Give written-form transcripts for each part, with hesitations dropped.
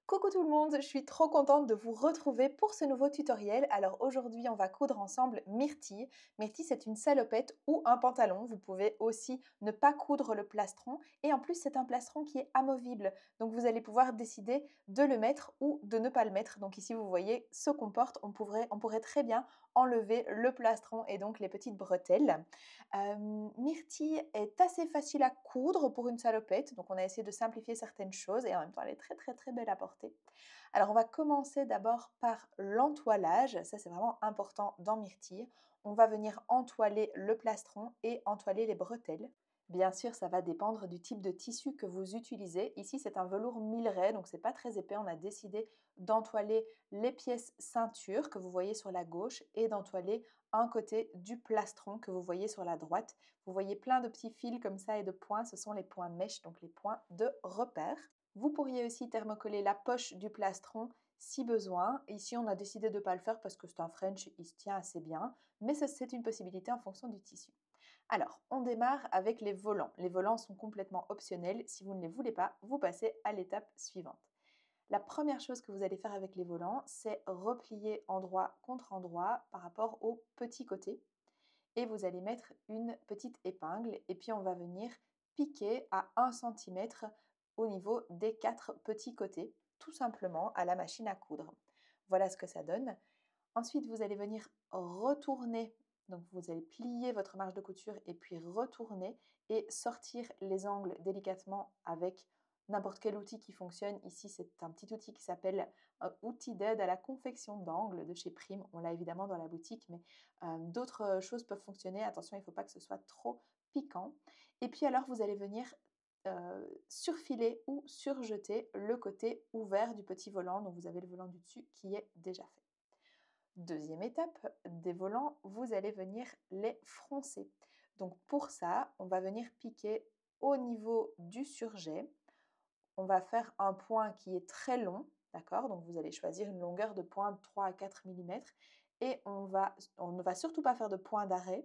Coucou tout le monde, je suis trop contente de vous retrouver pour ce nouveau tutoriel. Alors aujourd'hui, on va coudre ensemble myrtille. Myrtille, c'est une salopette ou un pantalon. Vous pouvez aussi ne pas coudre le plastron. Et en plus, c'est un plastron qui est amovible. Donc vous allez pouvoir décider de le mettre ou de ne pas le mettre. Donc ici, vous voyez ce qu'on porte. On pourrait très bien enlever le plastron et donc les petites bretelles. Myrtille est assez facile à coudre pour une salopette. Donc on a essayé de simplifier certaines choses et en même temps, elle est très très très belle à porter. Alors on va commencer d'abord par l'entoilage, ça c'est vraiment important dans myrtille. On va venir entoiler le plastron et entoiler les bretelles. Bien sûr, ça va dépendre du type de tissu que vous utilisez. Ici, c'est un velours milleret, donc c'est pas très épais. On a décidé d'entoiler les pièces ceinture que vous voyez sur la gauche et d'entoiler un côté du plastron que vous voyez sur la droite. Vous voyez plein de petits fils comme ça et de points, ce sont les points mèches, donc les points de repère. Vous pourriez aussi thermocoller la poche du plastron si besoin. Ici, on a décidé de ne pas le faire parce que c'est un French, il se tient assez bien, mais c'est une possibilité en fonction du tissu. Alors, on démarre avec les volants. Les volants sont complètement optionnels. Si vous ne les voulez pas, vous passez à l'étape suivante. La première chose que vous allez faire avec les volants, c'est replier endroit contre endroit par rapport au petit côté. Et vous allez mettre une petite épingle et puis on va venir piquer à 1 centimètre au niveau des 4 petits côtés, tout simplement à la machine à coudre. Voilà ce que ça donne. Ensuite, vous allez venir retourner, donc vous allez plier votre marge de couture et puis retourner et sortir les angles délicatement avec n'importe quel outil qui fonctionne. Ici, c'est un petit outil qui s'appelle outil d'aide à la confection d'angles de chez Prime. On l'a évidemment dans la boutique, mais d'autres choses peuvent fonctionner. Attention, il ne faut pas que ce soit trop piquant. Et puis alors, vous allez venir surfiler ou surjeter le côté ouvert du petit volant. Donc vous avez le volant du dessus qui est déjà fait. Deuxième étape, des volants, vous allez venir les froncer. Donc pour ça, on va venir piquer au niveau du surjet. On va faire un point qui est très long, d'accord? Donc vous allez choisir une longueur de point de 3 à 4 millimètres et on ne va surtout pas faire de point d'arrêt.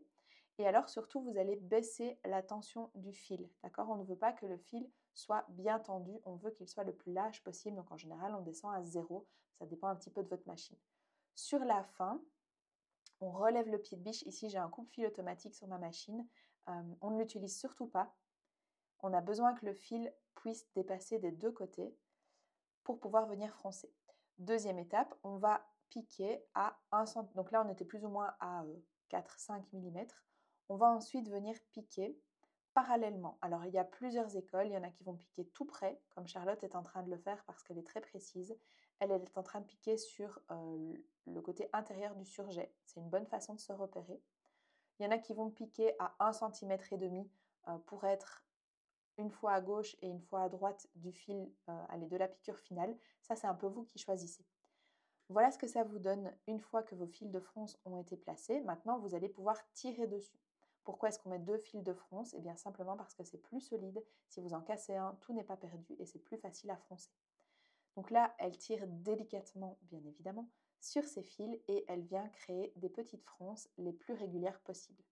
Et alors surtout, vous allez baisser la tension du fil, d'accord? On ne veut pas que le fil soit bien tendu, on veut qu'il soit le plus lâche possible. Donc en général, on descend à 0, ça dépend un petit peu de votre machine. Sur la fin, on relève le pied de biche. Ici, j'ai un coupe-fil automatique sur ma machine. On ne l'utilise surtout pas. On a besoin que le fil puisse dépasser des deux côtés pour pouvoir venir froncer. Deuxième étape, on va piquer à 1 cm. Donc là, on était plus ou moins à 4-5 millimètres. On va ensuite venir piquer parallèlement. Alors, il y a plusieurs écoles. Il y en a qui vont piquer tout près, comme Charlotte est en train de le faire parce qu'elle est très précise. Elle est en train de piquer sur le côté intérieur du surjet. C'est une bonne façon de se repérer. Il y en a qui vont piquer à 1,5 cm pour être une fois à gauche et une fois à droite du fil de la piqûre finale. Ça, c'est un peu vous qui choisissez. Voilà ce que ça vous donne une fois que vos fils de fronce ont été placés. Maintenant, vous allez pouvoir tirer dessus. Pourquoi est-ce qu'on met 2 fils de fronce? Eh bien, simplement parce que c'est plus solide. Si vous en cassez un, tout n'est pas perdu et c'est plus facile à froncer. Donc là, elle tire délicatement, bien évidemment, sur ses fils et elle vient créer des petites fronces les plus régulières possibles.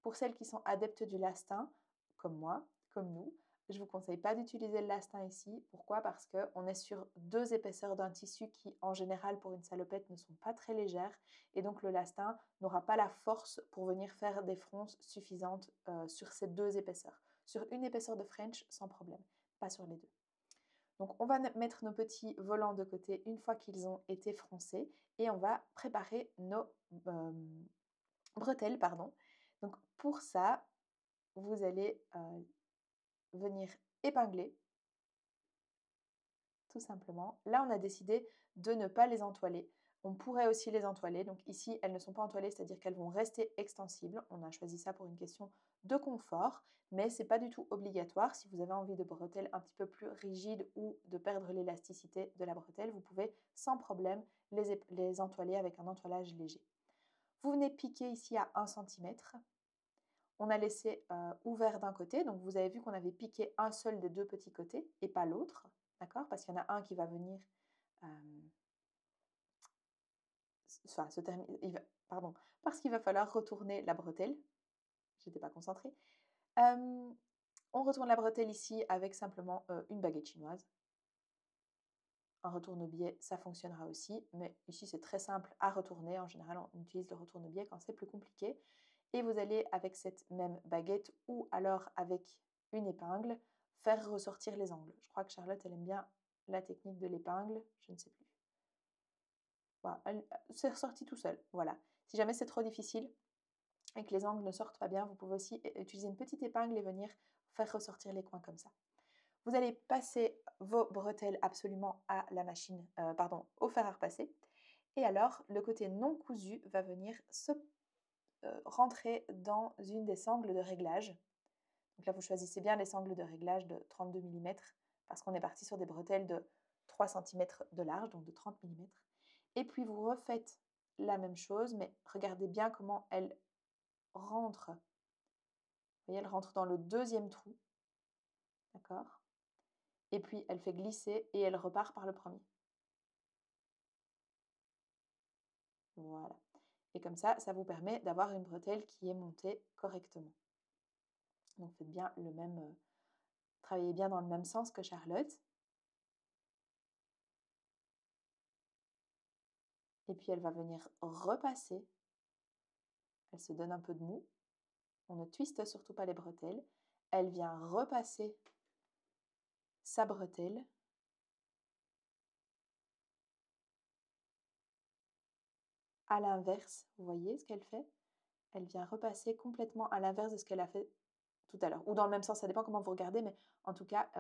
Pour celles qui sont adeptes du lastin, comme moi, comme nous, je ne vous conseille pas d'utiliser le lastin ici. Pourquoi? Parce qu'on est sur 2 épaisseurs d'un tissu qui, en général, pour une salopette, ne sont pas très légères. Et donc, le lastin n'aura pas la force pour venir faire des fronces suffisantes sur ces 2 épaisseurs. Sur une épaisseur de French, sans problème, pas sur les deux. Donc, on va mettre nos petits volants de côté une fois qu'ils ont été froncés et on va préparer nos bretelles, pardon. Donc pour ça, vous allez venir épingler, tout simplement. Là, on a décidé de ne pas les entoiler. On pourrait aussi les entoiler. Donc ici, elles ne sont pas entoilées, c'est-à-dire qu'elles vont rester extensibles. On a choisi ça pour une question de confort, mais ce n'est pas du tout obligatoire. Si vous avez envie de bretelles un petit peu plus rigides ou de perdre l'élasticité de la bretelle, vous pouvez sans problème les entoiler avec un entoilage léger. Vous venez piquer ici à 1 centimètre. On a laissé ouvert d'un côté, donc vous avez vu qu'on avait piqué un seul des deux petits côtés et pas l'autre, d'accord? Parce qu'il y en a un qui va venir se terminer, pardon, parce qu'il va falloir retourner la bretelle. J'étais pas concentrée. On retourne la bretelle ici avec simplement une baguette chinoise, un retourne-biais, ça fonctionnera aussi. Mais ici, c'est très simple à retourner. En général, on utilise le retourne-biais quand c'est plus compliqué. Et vous allez, avec cette même baguette ou alors avec une épingle, faire ressortir les angles. Je crois que Charlotte, elle aime bien la technique de l'épingle. Je ne sais plus. Voilà, c'est ressorti tout seul. Voilà. Si jamais c'est trop difficile et que les angles ne sortent pas bien, vous pouvez aussi utiliser une petite épingle et venir faire ressortir les coins comme ça. Vous allez passer vos bretelles absolument à la machine, au fer à repasser. Et alors, le côté non cousu va venir se rentrer dans une des sangles de réglage. Donc là, vous choisissez bien les sangles de réglage de 32 mm parce qu'on est parti sur des bretelles de 3 cm de large, donc de 30 mm. Et puis, vous refaites la même chose, mais regardez bien comment elle rentre. Vous voyez, elle rentre dans le deuxième trou. D'accord? Et puis, elle fait glisser et elle repart par le premier. Voilà. Et comme ça vous permet d'avoir une bretelle qui est montée correctement. Donc, faites bien le même, travaillez bien dans le même sens que Charlotte. Et puis, elle va venir repasser. Elle se donne un peu de mou. On ne twiste surtout pas les bretelles. Elle vient repasser sa bretelle. À l'inverse, vous voyez ce qu'elle fait? Elle vient repasser complètement à l'inverse de ce qu'elle a fait tout à l'heure. Ou dans le même sens, ça dépend comment vous regardez, mais en tout cas,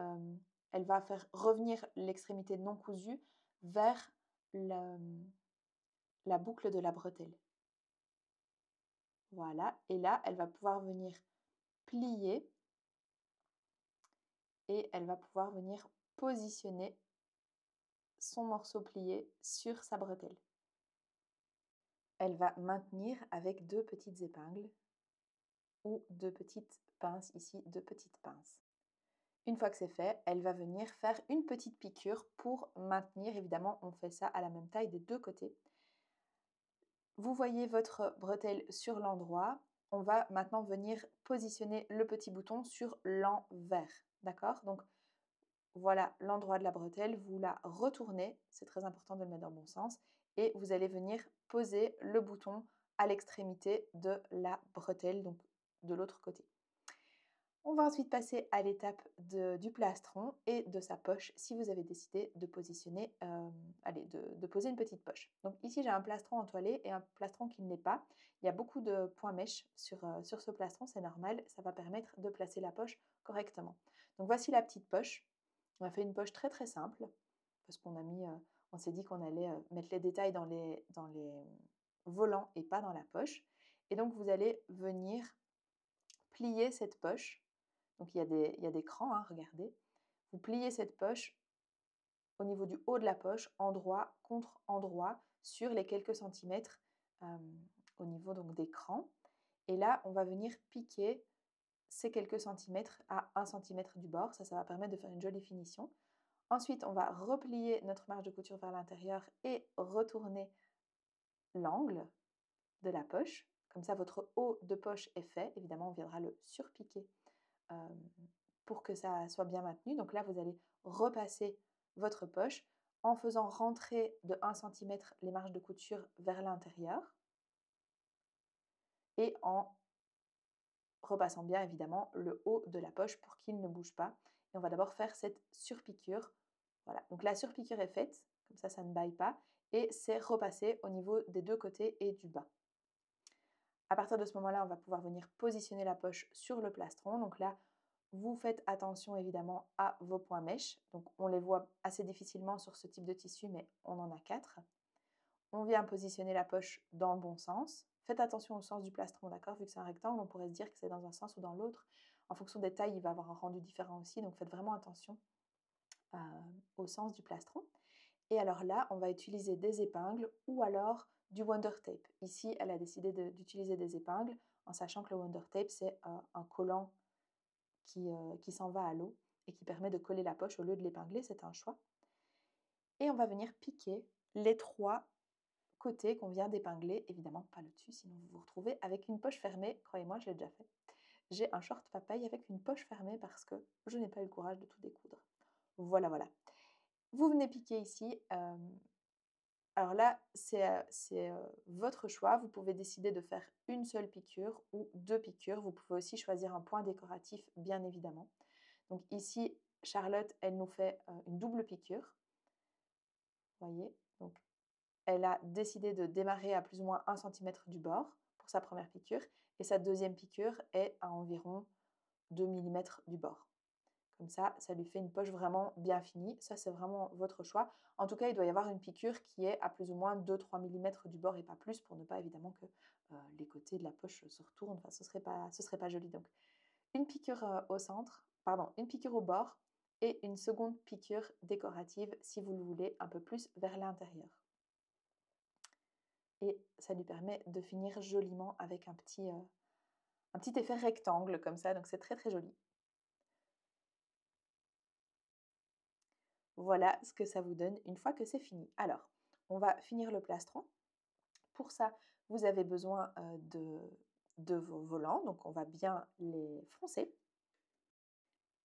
elle va faire revenir l'extrémité non cousue vers la boucle de la bretelle. Voilà, et là, elle va pouvoir venir plier et elle va pouvoir venir positionner son morceau plié sur sa bretelle. Elle va maintenir avec 2 petites épingles ou 2 petites pinces, ici 2 petites pinces. Une fois que c'est fait, elle va venir faire une petite piqûre pour maintenir, évidemment, on fait ça à la même taille des 2 côtés. Vous voyez votre bretelle sur l'endroit. On va maintenant venir positionner le petit bouton sur l'envers. D'accord? Donc, voilà l'endroit de la bretelle. Vous la retournez. C'est très important de le mettre dans le bon sens. Et vous allez venir poser le bouton à l'extrémité de la bretelle, donc de l'autre côté. On va ensuite passer à l'étape du plastron et de sa poche si vous avez décidé de positionner, de poser une petite poche. Donc ici j'ai un plastron entoilé et un plastron qui ne l'est pas. Il y a beaucoup de points mèches sur ce plastron, c'est normal, ça va permettre de placer la poche correctement. Donc voici la petite poche. On a fait une poche très très simple parce qu'on a mis, on s'est dit qu'on allait mettre les détails dans les volants et pas dans la poche. Et donc vous allez venir plier cette poche. Donc il y a des crans, hein, regardez. Vous pliez cette poche au niveau du haut de la poche, endroit contre endroit, sur les quelques centimètres au niveau donc des crans. Et là, on va venir piquer ces quelques centimètres à 1 cm du bord. Ça va permettre de faire une jolie finition. Ensuite, on va replier notre marge de couture vers l'intérieur et retourner l'angle de la poche. Comme ça, votre haut de poche est fait. Évidemment, on viendra le surpiquer pour que ça soit bien maintenu. Donc là, vous allez repasser votre poche en faisant rentrer de 1 cm les marges de couture vers l'intérieur et en repassant bien évidemment le haut de la poche pour qu'il ne bouge pas. Et on va d'abord faire cette surpiqûre. Voilà, donc la surpiqûre est faite, comme ça ne baille pas, et c'est repassé au niveau des 2 côtés et du bas. À partir de ce moment-là, on va pouvoir venir positionner la poche sur le plastron. Donc là, vous faites attention évidemment à vos points mèches. Donc on les voit assez difficilement sur ce type de tissu, mais on en a 4. On vient positionner la poche dans le bon sens. Faites attention au sens du plastron, d'accord? Vu que c'est un rectangle, on pourrait se dire que c'est dans un sens ou dans l'autre. En fonction des tailles, il va avoir un rendu différent aussi, donc faites vraiment attention au sens du plastron. Et alors là, on va utiliser des épingles ou alors du Wonder Tape. Ici, elle a décidé d'utiliser des épingles, en sachant que le Wonder Tape, c'est un collant qui s'en va à l'eau et qui permet de coller la poche au lieu de l'épingler, c'est un choix. Et on va venir piquer les 3 côtés qu'on vient d'épingler, évidemment pas le dessus, sinon vous vous retrouvez avec une poche fermée. Croyez-moi, je l'ai déjà fait. J'ai un short papaye avec une poche fermée parce que je n'ai pas eu le courage de tout découdre. Voilà, voilà. Vous venez piquer ici. Alors là, votre choix. Vous pouvez décider de faire une seule piqûre ou 2 piqûres. Vous pouvez aussi choisir un point décoratif, bien évidemment. Donc ici, Charlotte, elle nous fait, une double piqûre. Voyez? Donc elle a décidé de démarrer à plus ou moins 1 centimètre du bord pour sa première piqûre et sa deuxième piqûre est à environ 2 millimètres du bord. Comme ça lui fait une poche vraiment bien finie. Ça, c'est vraiment votre choix. En tout cas, il doit y avoir une piqûre qui est à plus ou moins 2-3 millimètres du bord et pas plus pour ne pas évidemment que les côtés de la poche se retournent. Enfin, ce serait pas joli. Donc, une piqûre au centre, pardon, une piqûre au bord et une seconde piqûre décorative si vous le voulez un peu plus vers l'intérieur. Et ça lui permet de finir joliment avec un petit effet rectangle comme ça. Donc, c'est très très joli. Voilà ce que ça vous donne une fois que c'est fini. Alors, on va finir le plastron. Pour ça, vous avez besoin de vos volants, donc on va bien les froncer.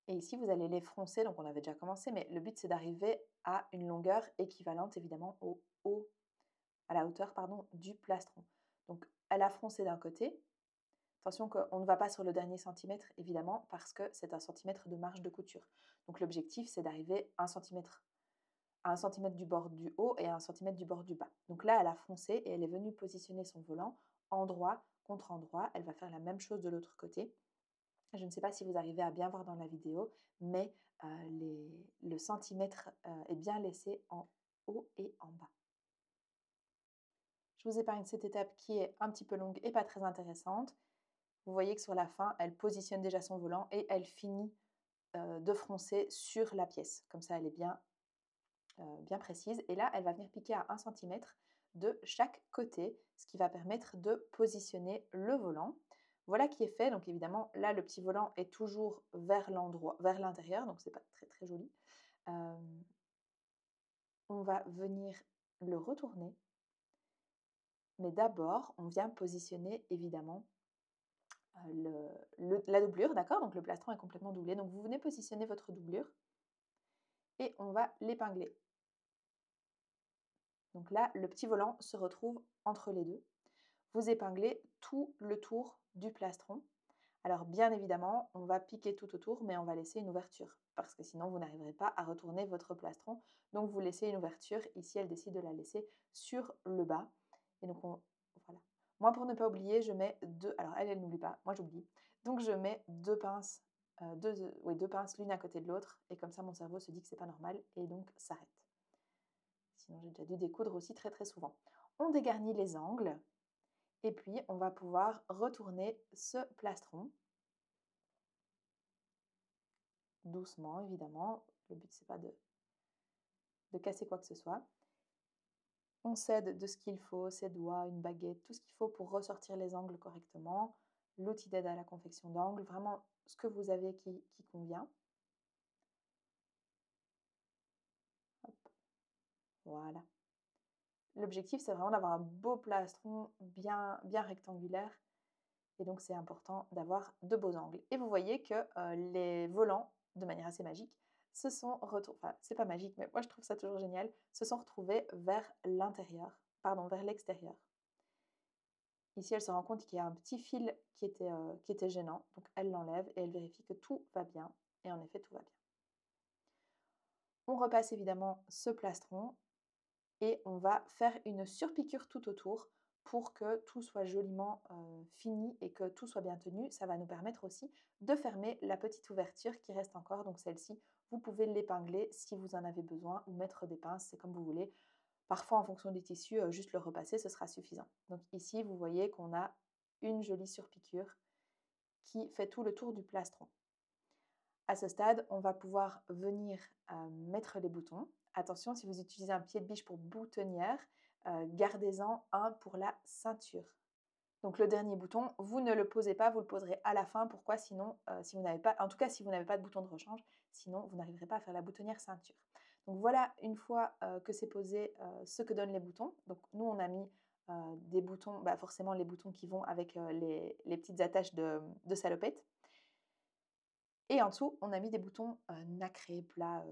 Et ici, vous allez les froncer, donc on avait déjà commencé, mais le but c'est d'arriver à une longueur équivalente évidemment à la hauteur pardon, du plastron. Donc, elle a froncé d'un côté. Attention qu'on ne va pas sur le dernier centimètre, évidemment, parce que c'est un centimètre de marge de couture. Donc, l'objectif, c'est d'arriver à 1 centimètre du bord du haut et à 1 centimètre du bord du bas. Donc là, elle a foncé et elle est venue positionner son volant endroit contre endroit. Elle va faire la même chose de l'autre côté. Je ne sais pas si vous arrivez à bien voir dans la vidéo, mais le centimètre est bien laissé en haut et en bas. Je vous épargne cette étape qui est un petit peu longue et pas très intéressante. Vous voyez que sur la fin, elle positionne déjà son volant et elle finit de froncer sur la pièce. Comme ça, elle est bien précise. Et là, elle va venir piquer à 1 centimètre de chaque côté, ce qui va permettre de positionner le volant. Voilà qui est fait. Donc évidemment, là, le petit volant est toujours vers l'intérieur, donc c'est pas très très joli. On va venir le retourner. Mais d'abord, on vient positionner évidemment la doublure, d'accord? Donc le plastron est complètement doublé. Donc vous venez positionner votre doublure et on va l'épingler. Donc là, le petit volant se retrouve entre les deux. Vous épinglez tout le tour du plastron. Alors bien évidemment, on va piquer tout autour, mais on va laisser une ouverture, parce que sinon vous n'arriverez pas à retourner votre plastron. Donc vous laissez une ouverture. Ici, elle décide de la laisser sur le bas. Et donc voilà. Moi, pour ne pas oublier, je mets deux. Alors elle n'oublie pas. Moi, j'oublie. Donc je mets deux pinces, deux pinces l'une à côté de l'autre, et comme ça, mon cerveau se dit que c'est pas normal et donc s'arrête. Sinon, j'ai déjà dû découdre aussi très très souvent. On dégarnit les angles. Et puis, on va pouvoir retourner ce plastron. Doucement, évidemment. Le but, c'est pas de casser quoi que ce soit. On s'aide de ce qu'il faut, ses doigts, une baguette, tout ce qu'il faut pour ressortir les angles correctement. L'outil d'aide à la confection d'angles, vraiment ce que vous avez qui convient. Hop. Voilà. L'objectif, c'est vraiment d'avoir un beau plastron bien rectangulaire. Et donc, c'est important d'avoir de beaux angles. Et vous voyez que les volants, de manière assez magique, se sont retrouvés, enfin, c'est pas magique, mais moi je trouve ça toujours génial, se sont retrouvés vers l'intérieur, pardon, vers l'extérieur. Ici, elle se rend compte qu'il y a un petit fil qui était gênant, donc elle l'enlève et elle vérifie que tout va bien. Et en effet, tout va bien. On repasse évidemment ce plastron et on va faire une surpiqûre tout autour pour que tout soit joliment fini et que tout soit bien tenu. Ça va nous permettre aussi de fermer la petite ouverture qui reste encore. Donc celle-ci, vous pouvez l'épingler si vous en avez besoin ou mettre des pinces, c'est comme vous voulez. Parfois, en fonction des tissus, juste le repasser, ce sera suffisant. Donc ici, vous voyez qu'on a une jolie surpiqûre qui fait tout le tour du plastron. À ce stade, on va pouvoir venir mettre les boutons. Attention, si vous utilisez un pied de biche pour boutonnière, gardez-en un pour la ceinture. Donc le dernier bouton, vous ne le posez pas, vous le poserez à la fin. Pourquoi? Sinon, si vous n'avez pas, en tout cas si vous n'avez pas de bouton de rechange, sinon vous n'arriverez pas à faire la boutonnière ceinture. Donc voilà, une fois que c'est posé, ce que donnent les boutons. Donc nous, on a mis des boutons, forcément les boutons qui vont avec les petites attaches de salopette. Et en dessous, on a mis des boutons nacrés, plats,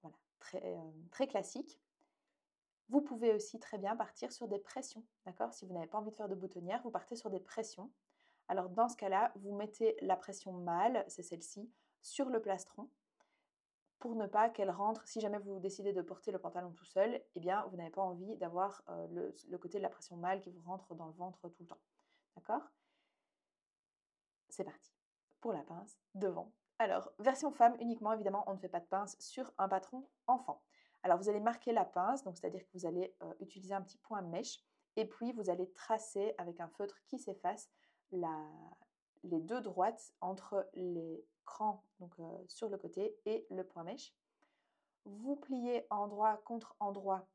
voilà, très classique. Vous pouvez aussi très bien partir sur des pressions, d'accord? Si vous n'avez pas envie de faire de boutonnière, vous partez sur des pressions. Alors dans ce cas-là, vous mettez la pression mâle, c'est celle-ci, sur le plastron pour ne pas qu'elle rentre. Si jamais vous décidez de porter le pantalon tout seul, eh bien, vous n'avez pas envie d'avoir le côté de la pression mâle qui vous rentre dans le ventre tout le temps. D'accord? C'est parti. Pour la pince, devant. Alors, version femme uniquement, évidemment, on ne fait pas de pince sur un patron enfant. Alors, vous allez marquer la pince, donc c'est-à-dire que vous allez utiliser un petit point mèche, et puis vous allez tracer avec un feutre qui s'efface les deux droites entre les crans, donc sur le côté, et le point mèche. Vous pliez endroit contre endroit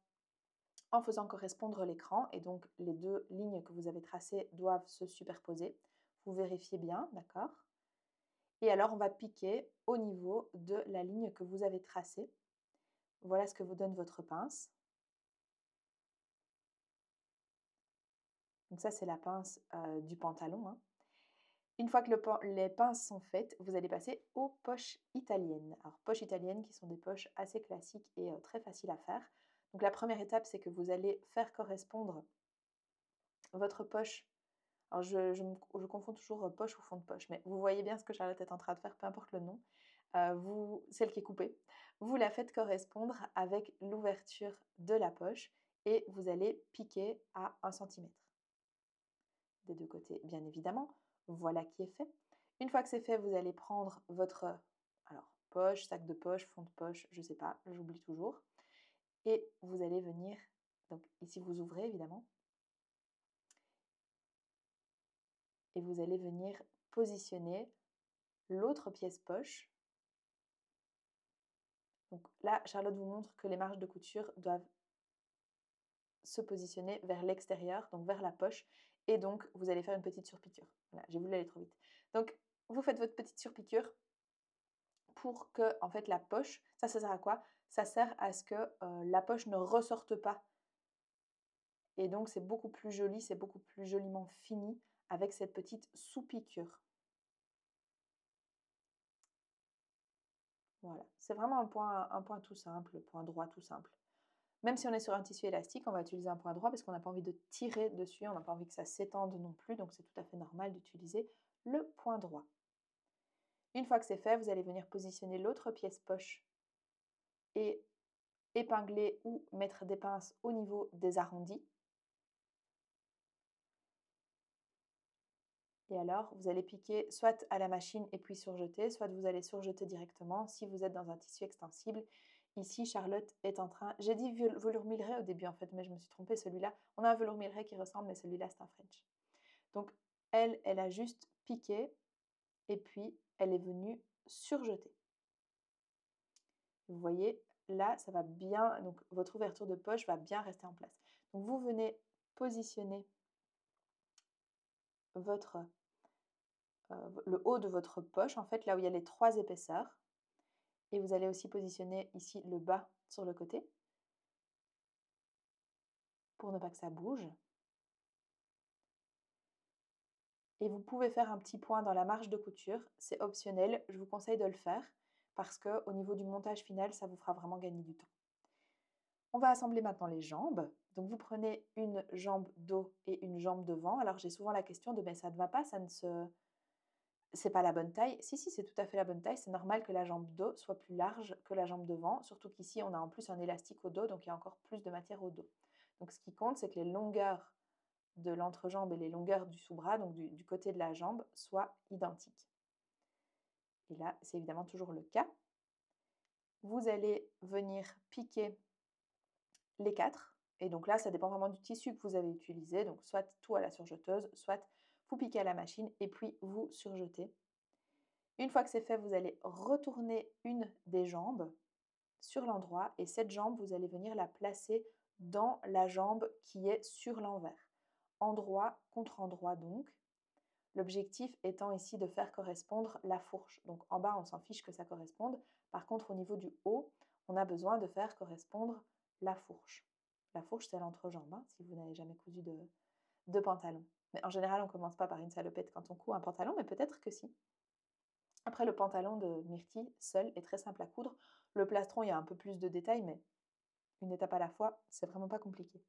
en faisant correspondre l'écran, et donc les deux lignes que vous avez tracées doivent se superposer. Vous vérifiez bien, d'accord? Et alors on va piquer au niveau de la ligne que vous avez tracée. Voilà ce que vous donne votre pince. Donc ça, c'est la pince du pantalon, hein. Une fois que les pinces sont faites, vous allez passer aux poches italiennes. Alors poches italiennes qui sont des poches assez classiques et très faciles à faire. Donc la première étape, c'est que vous allez faire correspondre votre poche. Alors je confonds toujours poche ou fond de poche, mais vous voyez bien ce que Charlotte est en train de faire, peu importe le nom. Celle qui est coupée, vous la faites correspondre avec l'ouverture de la poche et vous allez piquer à 1 centimètre des deux côtés, bien évidemment. Voilà qui est fait. Une fois que c'est fait, vous allez prendre votre poche, sac de poche, fond de poche, je ne sais pas, j'oublie toujours. Et vous allez venir, donc ici vous ouvrez évidemment, et vous allez venir positionner l'autre pièce poche. Donc là, Charlotte vous montre que les marges de couture doivent se positionner vers l'extérieur, donc vers la poche, et donc vous allez faire une petite surpiqûre. Voilà, j'ai voulu aller trop vite. Donc vous faites votre petite surpiqûre pour que en fait la poche, ça sert à quoi? Ça sert à ce que la poche ne ressorte pas. Et donc c'est beaucoup plus joli, c'est beaucoup plus joliment fini avec cette petite sous-piqûre. Voilà, c'est vraiment un point tout simple, point droit tout simple. Même si on est sur un tissu élastique, on va utiliser un point droit parce qu'on n'a pas envie de tirer dessus, on n'a pas envie que ça s'étende non plus, donc c'est tout à fait normal d'utiliser le point droit. Une fois que c'est fait, vous allez venir positionner l'autre pièce poche et épingler ou mettre des pinces au niveau des arrondis. Et alors, vous allez piquer soit à la machine et puis surjeter, soit vous allez surjeter directement si vous êtes dans un tissu extensible. Ici, Charlotte est en train... J'ai dit velours Milleray au début en fait, mais je me suis trompée, celui-là. On a un velours Milleray qui ressemble, mais celui-là, c'est un French. Donc, elle a juste piqué et puis elle est venue surjeter. Vous voyez, là, ça va bien, donc votre ouverture de poche va bien rester en place. Donc, vous venez positionner le haut de votre poche, en fait, là où il y a les 3 épaisseurs. Et vous allez aussi positionner ici le bas sur le côté pour ne pas que ça bouge. Et vous pouvez faire un petit point dans la marge de couture, c'est optionnel, je vous conseille de le faire parce qu'au niveau du montage final, ça vous fera vraiment gagner du temps. On va assembler maintenant les jambes. Donc vous prenez une jambe dos et une jambe devant. Alors j'ai souvent la question de mais ça ne va pas, c'est pas la bonne taille. Si, c'est tout à fait la bonne taille. C'est normal que la jambe dos soit plus large que la jambe devant, surtout qu'ici on a en plus un élastique au dos, donc il y a encore plus de matière au dos. Donc ce qui compte, c'est que les longueurs de l'entrejambe et les longueurs du sous-bras, donc du côté de la jambe, soient identiques. Et là, c'est évidemment toujours le cas. Vous allez venir piquer les 4. Et donc là, ça dépend vraiment du tissu que vous avez utilisé. Donc soit tout à la surjeteuse, soit vous piquez à la machine et puis vous surjetez. Une fois que c'est fait, vous allez retourner une des jambes sur l'endroit et cette jambe, vous allez venir la placer dans la jambe qui est sur l'envers. Endroit contre endroit donc. L'objectif étant ici de faire correspondre la fourche. Donc en bas, on s'en fiche que ça corresponde. Par contre, au niveau du haut, on a besoin de faire correspondre la fourche. La fourche, c'est l'entrejambe, hein, si vous n'avez jamais cousu de pantalon. Mais en général, on ne commence pas par une salopette quand on coud un pantalon, mais peut-être que si. Après, le pantalon de Myrtille, seul, est très simple à coudre. Le plastron, il y a un peu plus de détails, mais une étape à la fois, c'est vraiment pas compliqué.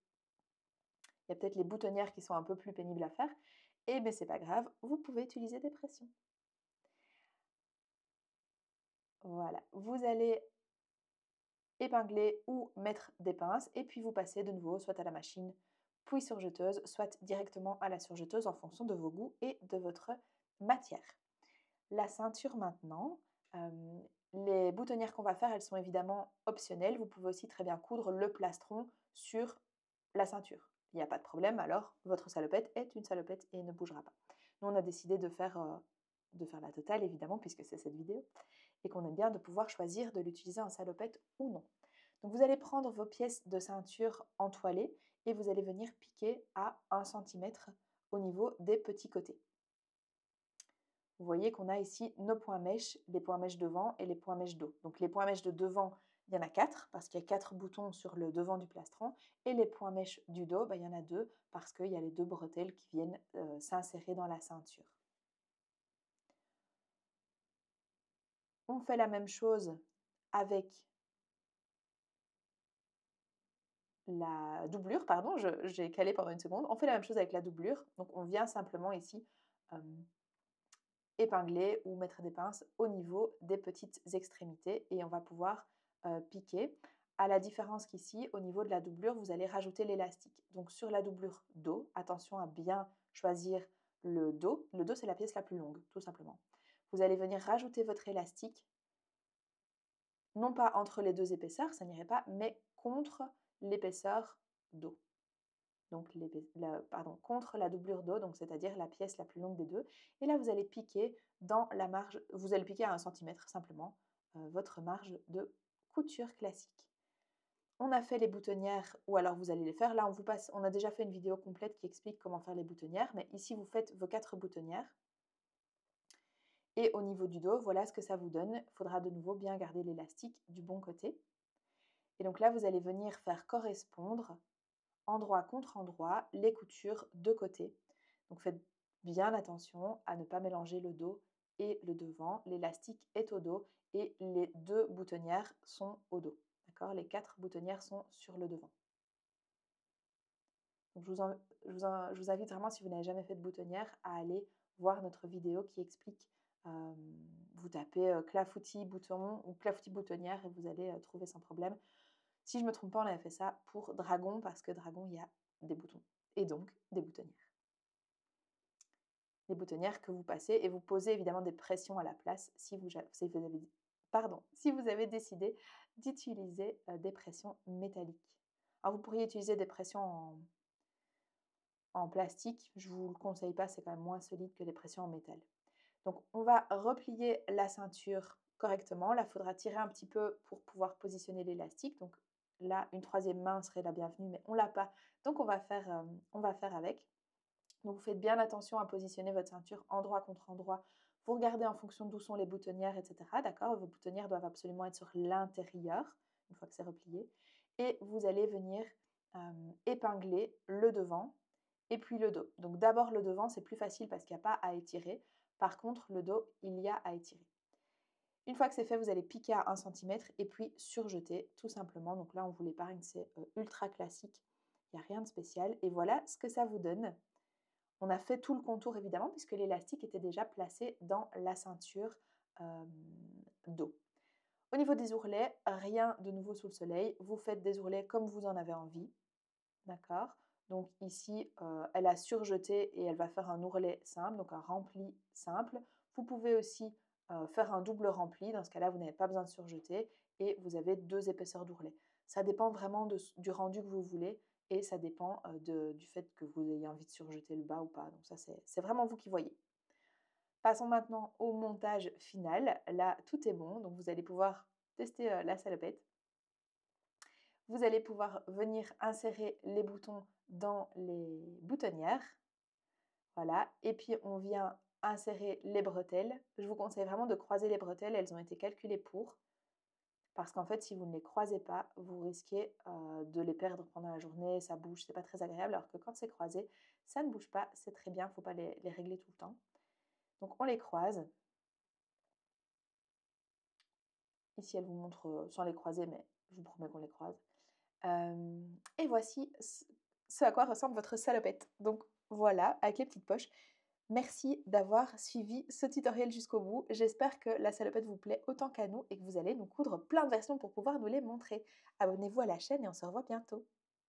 Il y a peut-être les boutonnières qui sont un peu plus pénibles à faire, et bien c'est pas grave, vous pouvez utiliser des pressions. Voilà, vous allez épingler ou mettre des pinces, et puis vous passez de nouveau soit à la machine, puis surjeteuse, soit directement à la surjeteuse en fonction de vos goûts et de votre matière. La ceinture maintenant, les boutonnières qu'on va faire, elles sont évidemment optionnelles. Vous pouvez aussi très bien coudre le plastron sur la ceinture. Il n'y a pas de problème, alors votre salopette est une salopette et ne bougera pas. Nous, on a décidé de faire la totale, évidemment, puisque c'est cette vidéo, et qu'on aime bien de pouvoir choisir de l'utiliser en salopette ou non. Donc vous allez prendre vos pièces de ceinture entoilées et vous allez venir piquer à 1 cm au niveau des petits côtés. Vous voyez qu'on a ici nos points mèches, les points mèches devant et les points mèches dos. Donc les points mèches de devant, il y en a 4 parce qu'il y a 4 boutons sur le devant du plastron. Et les points mèches du dos, il y en a 2 parce qu'il y a les 2 bretelles qui viennent s'insérer dans la ceinture. On fait la même chose avec la doublure, pardon, j'ai calé pendant une seconde. On fait la même chose avec la doublure. Donc on vient simplement ici épingler ou mettre des pinces au niveau des petites extrémités et on va pouvoir piquer. À la différence qu'ici, au niveau de la doublure, vous allez rajouter l'élastique. Donc sur la doublure dos, attention à bien choisir le dos. Le dos, c'est la pièce la plus longue, tout simplement. Vous allez venir rajouter votre élastique, non pas entre les deux épaisseurs, ça n'irait pas, mais contre l'épaisseur dos. Donc contre la doublure dos, donc c'est-à-dire la pièce la plus longue des deux. Et là, vous allez piquer dans la marge, vous allez piquer à 1 cm simplement, votre marge de couture classique. On a fait les boutonnières, ou alors vous allez les faire. Là, on a déjà fait une vidéo complète qui explique comment faire les boutonnières, mais ici, vous faites vos 4 boutonnières. Et au niveau du dos, voilà ce que ça vous donne. Il faudra de nouveau bien garder l'élastique du bon côté. Et donc là, vous allez venir faire correspondre endroit contre endroit les coutures de côté. Donc faites bien attention à ne pas mélanger le dos et le devant. L'élastique est au dos et les 2 boutonnières sont au dos. D'accord? Les 4 boutonnières sont sur le devant. Donc je vous invite vraiment, si vous n'avez jamais fait de boutonnière, à aller voir notre vidéo qui explique. Vous tapez clafoutis bouton ou clafoutis boutonnière et vous allez trouver sans problème. Si je ne me trompe pas, on avait fait ça pour dragon parce que dragon, il y a des boutons et donc des boutonnières. Des boutonnières que vous passez et vous posez évidemment des pressions à la place si vous avez décidé d'utiliser des pressions métalliques. Alors vous pourriez utiliser des pressions en plastique, je ne vous le conseille pas, c'est quand même moins solide que les pressions en métal. Donc on va replier la ceinture correctement, là il faudra tirer un petit peu pour pouvoir positionner l'élastique, donc là une 3e main serait la bienvenue mais on ne l'a pas, donc on va faire avec. Donc vous faites bien attention à positionner votre ceinture endroit contre endroit, vous regardez en fonction d'où sont les boutonnières, etc. D'accord? Vos boutonnières doivent absolument être sur l'intérieur, une fois que c'est replié, et vous allez venir épingler le devant et puis le dos. Donc d'abord le devant, c'est plus facile parce qu'il n'y a pas à étirer. Par contre, le dos, il y a à étirer. Une fois que c'est fait, vous allez piquer à 1 cm et puis surjeter tout simplement. Donc là, on vous l'épargne, c'est ultra classique. Il n'y a rien de spécial. Et voilà ce que ça vous donne. On a fait tout le contour évidemment puisque l'élastique était déjà placé dans la ceinture dos. Au niveau des ourlets, rien de nouveau sous le soleil. Vous faites des ourlets comme vous en avez envie. D'accord? Donc ici, elle a surjeté et elle va faire un ourlet simple, donc un rempli simple. Vous pouvez aussi faire un double rempli. Dans ce cas-là, vous n'avez pas besoin de surjeter et vous avez 2 épaisseurs d'ourlet. Ça dépend vraiment du rendu que vous voulez et ça dépend du fait que vous ayez envie de surjeter le bas ou pas. Donc ça, c'est vraiment vous qui voyez. Passons maintenant au montage final. Là, tout est bon, donc vous allez pouvoir tester la salopette. Vous allez pouvoir venir insérer les boutons dans les boutonnières. Voilà, et puis on vient insérer les bretelles. Je vous conseille vraiment de croiser les bretelles, elles ont été calculées pour. Parce qu'en fait, si vous ne les croisez pas, vous risquez de les perdre pendant la journée, ça bouge, c'est pas très agréable. Alors que quand c'est croisé, ça ne bouge pas, c'est très bien, il ne faut pas les régler tout le temps. Donc on les croise. Ici, elle vous montre, sans les croiser, mais je vous promets qu'on les croise. Et voici ce à quoi ressemble votre salopette. Donc voilà, avec les petites poches. Merci d'avoir suivi ce tutoriel jusqu'au bout. J'espère que la salopette vous plaît autant qu'à nous et que vous allez nous coudre plein de versions pour pouvoir nous les montrer. Abonnez-vous à la chaîne et on se revoit bientôt.